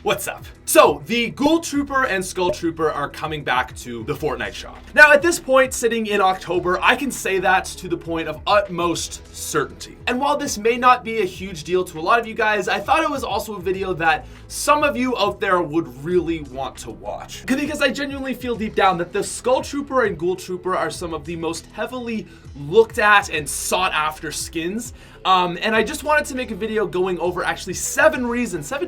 What's up? So, the Ghoul Trooper and Skull Trooper are coming back to the Fortnite shop. Now, at this point, sitting in October, I can say that to the point of utmost certainty. And while this may not be a huge deal to a lot of you guys, I thought it was also a video that some of you out there would really want to watch. Because I genuinely feel deep down that the Skull Trooper and Ghoul Trooper are some of the most heavily looked at and sought after skins. And I just wanted to make a video going over actually 7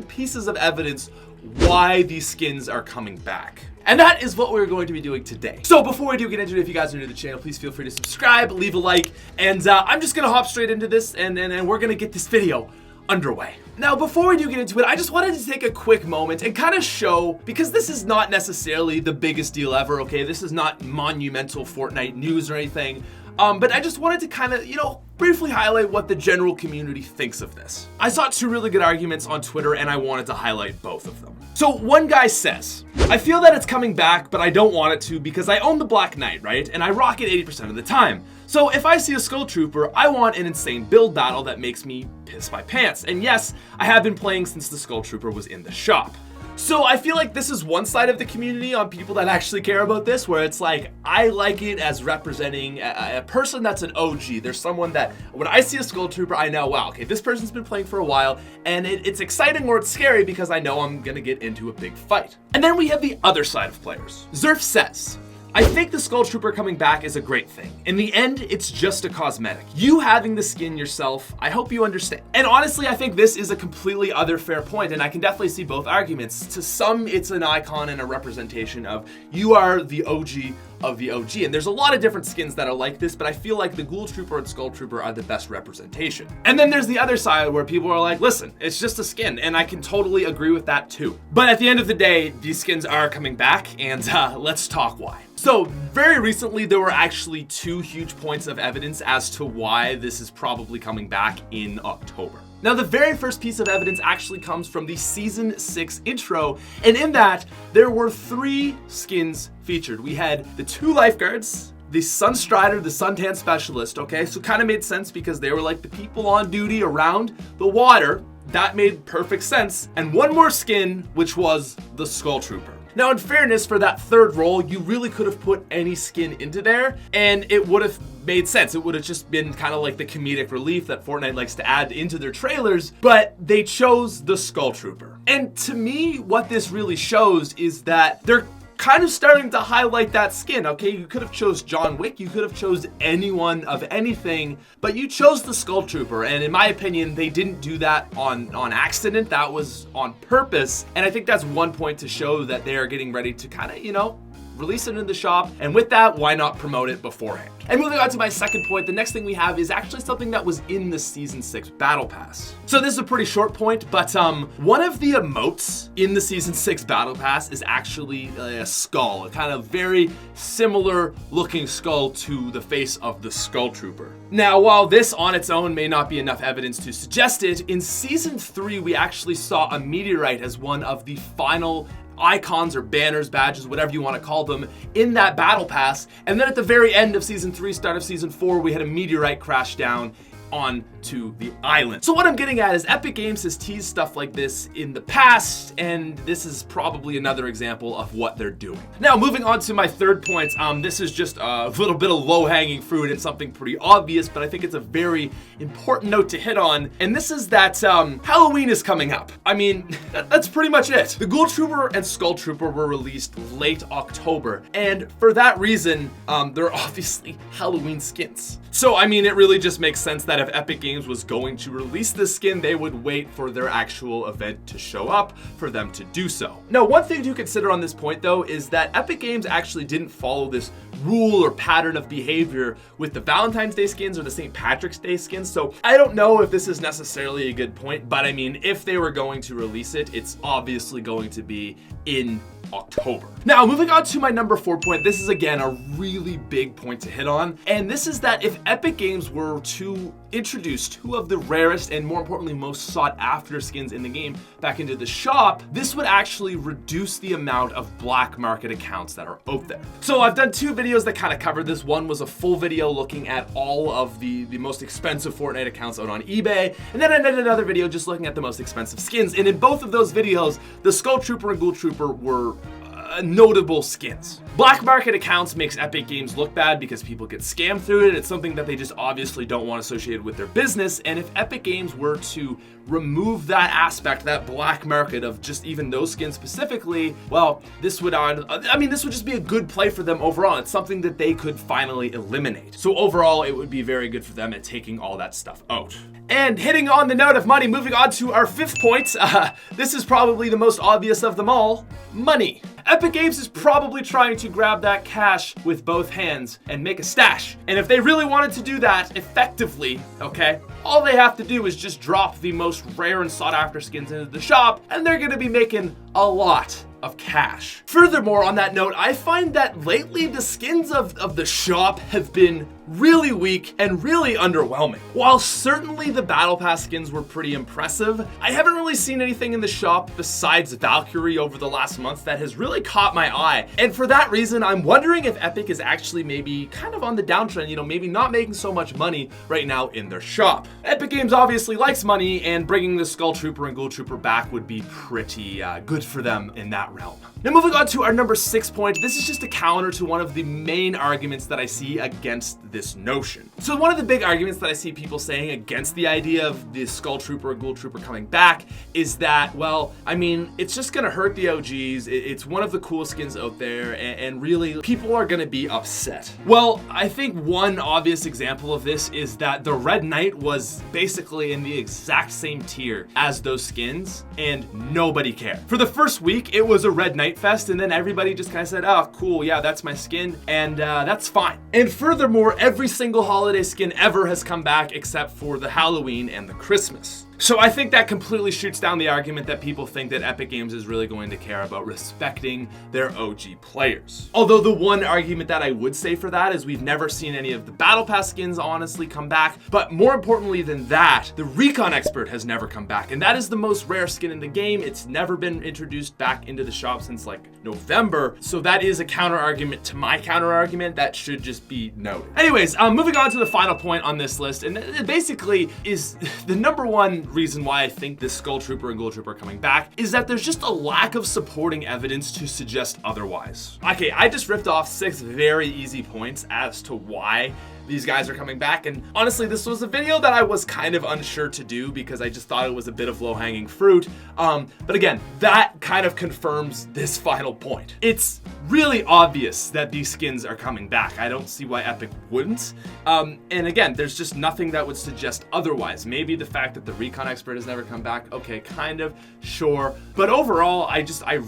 pieces of evidence why these skins are coming back. And that is what we're going to be doing today. So before we do get into it, if you guys are new to the channel, please feel free to subscribe, leave a like, and I'm just gonna hop straight into this and we're gonna get this video underway. Now, before we do get into it, I just wanted to take a quick moment and kind of show, because this is not necessarily the biggest deal ever, okay? This is not monumental Fortnite news or anything. But I just wanted to kind of, briefly highlight what the general community thinks of this. I saw 2 really good arguments on Twitter and I wanted to highlight both of them. So one guy says, I feel that it's coming back, but I don't want it to because I own the Black Knight, right? And I rock it 80% of the time. So if I see a Skull Trooper, I want an insane build battle that makes me piss my pants. And yes, I have been playing since the Skull Trooper was in the shop. So I feel like this is one side of the community on people that actually care about this, where it's like, I like it as representing a person that's an OG. There's someone that, when I see a Skull Trooper, I know, wow, okay, this person's been playing for a while, and it's exciting or it's scary because I know I'm gonna get into a big fight. And then we have the other side of players. Zerf says, I think the Skull Trooper coming back is a great thing. In the end, it's just a cosmetic. You having the skin yourself, I hope you understand. And honestly, I think this is a completely other fair point, and I can definitely see both arguments. To some, it's an icon and a representation of you are the OG of the OG. And there's a lot of different skins that are like this, but I feel like the Ghoul Trooper and Skull Trooper are the best representation. And then there's the other side where people are like, listen, it's just a skin, and I can totally agree with that too. But at the end of the day, these skins are coming back, and let's talk why. So very recently, there were actually 2 huge points of evidence as to why this is probably coming back in October. Now, the very first piece of evidence actually comes from the Season 6 intro, and in that, there were 3 skins featured. We had the 2 lifeguards, the Sunstrider, the Suntan Specialist, okay? So kind of made sense because they were like the people on duty around the water. That made perfect sense. And 1 more skin, which was the Skull Trooper. Now, in fairness, for that 3rd role, you really could have put any skin into there, and it would have made sense. It would have just been kind of like the comedic relief that Fortnite likes to add into their trailers, but they chose the Skull Trooper. And to me, what this really shows is that they're kind of starting to highlight that skin, okay? You could have chose John Wick, you could have chose anyone of anything, but you chose the Skull Trooper, and in my opinion, they didn't do that on accident. That was on purpose, and I think that's one point to show that they are getting ready to kind of, release it in the shop, and with that, why not promote it beforehand? And moving on to my second point, the next thing we have is actually something that was in the Season 6 Battle Pass. So this is a pretty short point, but one of the emotes in the Season 6 Battle Pass is actually a skull, a kind of very similar looking skull to the face of the Skull Trooper. Now, while this on its own may not be enough evidence to suggest it, in Season 3, we actually saw a meteorite as one of the final icons or banners, badges, whatever you want to call them, in that battle pass. And then at the very end of Season 3, start of Season 4, we had a meteorite crash down onto the island. So what I'm getting at is Epic Games has teased stuff like this in the past, and this is probably another example of what they're doing. Now, moving on to my 3rd point, this is just a little bit of low-hanging fruit and something pretty obvious, but I think it's a very important note to hit on, and this is that Halloween is coming up. I mean, that's pretty much it. The Ghoul Trooper and Skull Trooper were released late October, and for that reason, they're obviously Halloween skins. So, I mean, it really just makes sense that if Epic Games was going to release this skin, they would wait for their actual event to show up for them to do so. Now, one thing to consider on this point, though, is that Epic Games actually didn't follow this rule or pattern of behavior with the Valentine's Day skins or the St. Patrick's Day skins. So I don't know if this is necessarily a good point, but I mean, if they were going to release it, it's obviously going to be in October. Now, moving on to my number 4 point, this is again a really big point to hit on, and this is that if Epic Games were to introduce 2 of the rarest and more importantly most sought after skins in the game back into the shop, this would actually reduce the amount of black market accounts that are out there. So I've done 2 videos videos that kind of covered this. One was a full video looking at all of the most expensive Fortnite accounts out on eBay, and then I did another video just looking at the most expensive skins. And in both of those videos, the Skull Trooper and Ghoul Trooper were notable skins. Black market accounts makes Epic Games look bad because people get scammed through it. It's something that they just obviously don't want associated with their business. And if Epic Games were to remove that aspect, that black market of just even those skins specifically, well, this would just be a good play for them overall. It's something that they could finally eliminate. So overall, it would be very good for them at taking all that stuff out. And hitting on the note of money, moving on to our fifth point, this is probably the most obvious of them all, money. Epic Games is probably trying to grab that cash with both hands and make a stash. And if they really wanted to do that effectively, okay, all they have to do is just drop the most rare and sought after skins into the shop, and they're gonna be making a lot of cash. Furthermore, on that note, I find that lately the skins of the shop have been really weak and really underwhelming. While certainly the Battle Pass skins were pretty impressive, I haven't really seen anything in the shop besides Valkyrie over the last month that has really caught my eye. And for that reason, I'm wondering if Epic is actually maybe kind of on the downtrend, you know, maybe not making so much money right now in their shop. Epic Games obviously likes money, and bringing the Skull Trooper and Ghoul Trooper back would be pretty good for them in that realm. Now moving on to our number 6 point, this is just a counter to one of the main arguments that I see against this notion. So one of the big arguments that I see people saying against the idea of the Skull Trooper or Ghoul Trooper coming back is that, well, I mean, it's just gonna hurt the OGs, it's one of the coolest skins out there, and really, people are gonna be upset. Well, I think one obvious example of this is that the Red Knight was basically in the exact same tier as those skins, and nobody cared. For the first week, it was a Red Knight fest, and then everybody just kind of said, oh, cool, yeah, that's my skin, and that's fine. And furthermore, every single holiday skin ever has come back except for the Halloween and the Christmas. So I think that completely shoots down the argument that people think that Epic Games is really going to care about respecting their OG players. Although the one argument that I would say for that is we've never seen any of the Battle Pass skins honestly come back, but more importantly than that, the Recon Expert has never come back, and that is the most rare skin in the game. It's never been introduced back into the shop since like November, so that is a counter argument to my counter argument that should just be noted. Anyways, moving on to the final point on this list, and it basically is the number one reason why I think this Skull Trooper and Ghoul Trooper are coming back is that there's just a lack of supporting evidence to suggest otherwise. Okay, I just ripped off 6 very easy points as to why these guys are coming back, and honestly, this was a video that I was kind of unsure to do because I just thought it was a bit of low-hanging fruit. But again, that kind of confirms this final point. It's really obvious that these skins are coming back. I don't see why Epic wouldn't. And again, there's just nothing that would suggest otherwise. Maybe the fact that the Recon Expert has never come back, okay, kind of, sure. But overall, I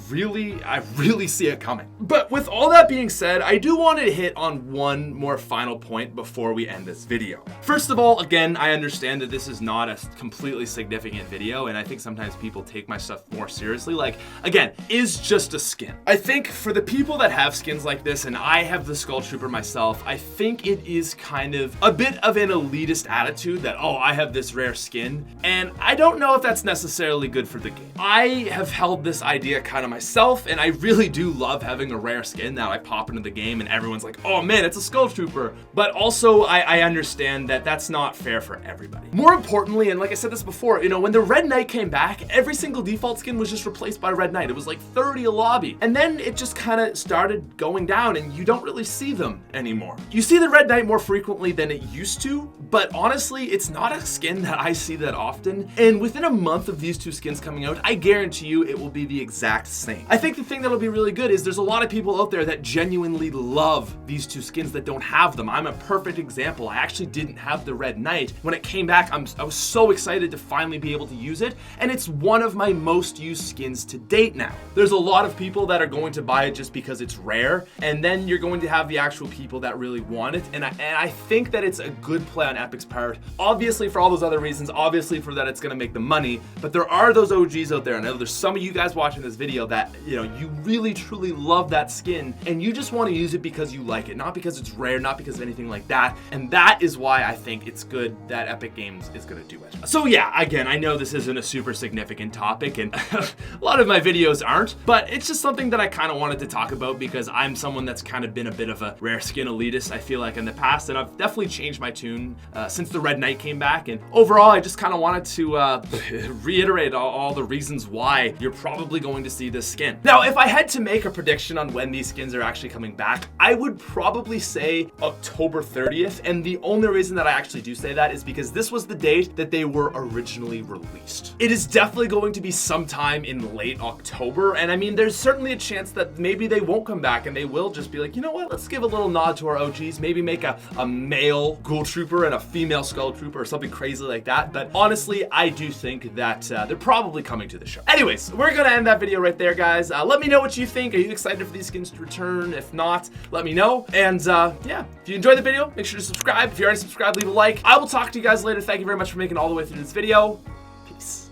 really see it coming. But with all that being said, I do want to hit on one more final point before we end this video. First of all, again, I understand that this is not a completely significant video, and I think sometimes people take my stuff more seriously. Like, again, is just a skin. I think for the people that have skins like this, and I have the Skull Trooper myself, I think it is kind of a bit of an elitist attitude that, oh, I have this rare skin, and I don't know if that's necessarily good for the game. I have held this idea kind of myself, and I really do love having a rare skin that I pop into the game and everyone's like, oh man, it's a Skull Trooper. But also, I understand that that's not fair for everybody. More importantly, and like I said this before, you know, when the Red Knight came back, every single default skin was just replaced by Red Knight. It was like 30 a lobby. And then it just kind of started going down and you don't really see them anymore. You see the Red Knight more frequently than it used to, but honestly, it's not a skin that I see that often. And within a month of these 2 skins coming out, I guarantee you it will be the exact same. I think the thing that'll be really good is there's a lot of people out there that genuinely love these 2 skins that don't have them. I'm a perfect example. I actually didn't have the Red Knight. When it came back, I was so excited to finally be able to use it, and it's one of my most used skins to date now. There's a lot of people that are going to buy it just because it's rare, and then you're going to have the actual people that really want it, and I think that it's a good play on Epic's part. Obviously for all those other reasons, obviously for that it's going to make the money, but there are those OGs out there, and I know there's some of you guys watching this video that, you know, you really truly love that skin, and you just want to use it because you like it, not because it's rare, not because of anything like that. that. And that is why I think it's good that Epic Games is going to do it. So yeah, again, I know this isn't a super significant topic, and a lot of my videos aren't, but it's just something that I kind of wanted to talk about because I'm someone that's kind of been a bit of a rare skin elitist, I feel like, in the past, and I've definitely changed my tune since the Red Knight came back. And overall, I just kind of wanted to reiterate all the reasons why you're probably going to see this skin. Now, if I had to make a prediction on when these skins are actually coming back, I would probably say October 30th, and the only reason that I actually do say that is because this was the date that they were originally released. It is definitely going to be sometime in late October, and I mean, there's certainly a chance that maybe they won't come back and they will just be like, you know what, let's give a little nod to our OGs, maybe make a male Ghoul Trooper and a female Skull Trooper or something crazy like that. But honestly, I do think that they're probably coming to the show. Anyways, we're gonna end that video right there, guys. Let me know what you think. Are you excited for these skins to return? If not, let me know. And yeah, if you enjoyed the video, make sure to subscribe. If you already subscribed, leave a like. I will talk to you guys later. Thank you very much for making it all the way through this video. Peace.